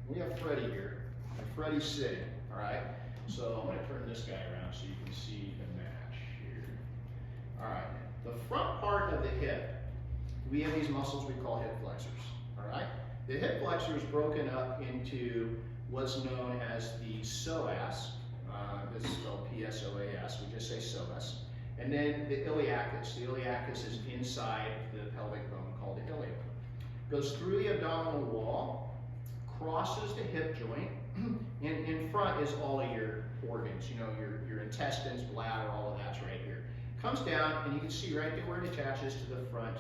we have Freddie here, and Freddie's sitting, all right? So I'm gonna turn this guy around so you can see the match here. All right, the front part of the hip, we have these muscles we call hip flexors, all right? The hip flexor is broken up into what's known as the psoas. This is spelled P-S-O-A-S, we just say psoas. And then the iliacus. The iliacus is inside the pelvic bone called the ilium. Goes through the abdominal wall, crosses the hip joint, and in front is all of your organs, you know, your intestines, bladder, all of that's right here. Comes down, and you can see right there where it attaches to the front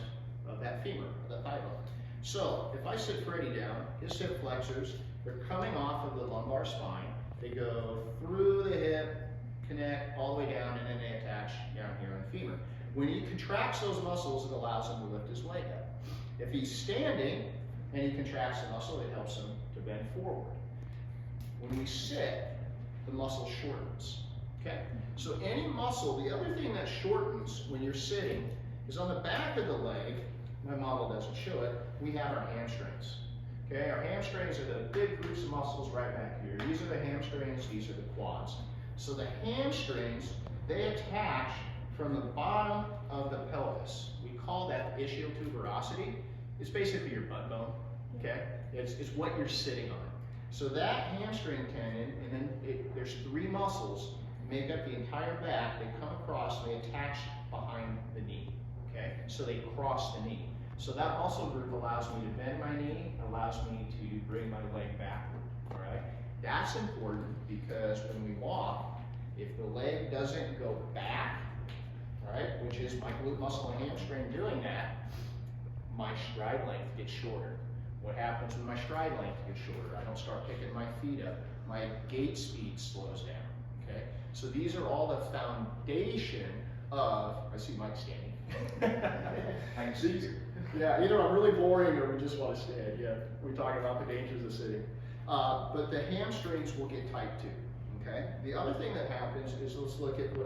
of that femur, the thigh bone. So, if I sit Freddie down, his hip flexors, they're coming off of the lumbar spine. They go through the hip, connect all the way down, and then they attach down here on the femur. When he contracts those muscles, it allows him to lift his leg up. If he's standing and he contracts the muscle, it helps him to bend forward. When we sit, the muscle shortens. Okay? So any muscle, the other thing that shortens when you're sitting is on the back of the leg. My model doesn't show it. We have our hamstrings. Okay, our hamstrings are the big groups of muscles right back here. These are the hamstrings, these are the quads. So the hamstrings, they attach from the bottom of the pelvis. We call that ischial tuberosity. It's basically your butt bone, okay? It's what you're sitting on. So that hamstring tendon, and then there's three muscles make up the entire back. They come across, and they attach behind the knee, okay? So they cross the knee. So that muscle group allows me to bend my knee, allows me to bring my leg backward, all right? That's important because when we walk, if the leg doesn't go back, all right, which is my glute muscle and hamstring doing that, my stride length gets shorter. What happens when my stride length gets shorter? I don't start picking my feet up. My gait speed slows down, okay? So these are all the foundation of, I see Mike standing. I can see you. Yeah, either I'm really boring or we just want to stand. Yeah, we talk about the dangers of sitting. But the hamstrings will get tight too, okay? The other thing that happens is, let's look at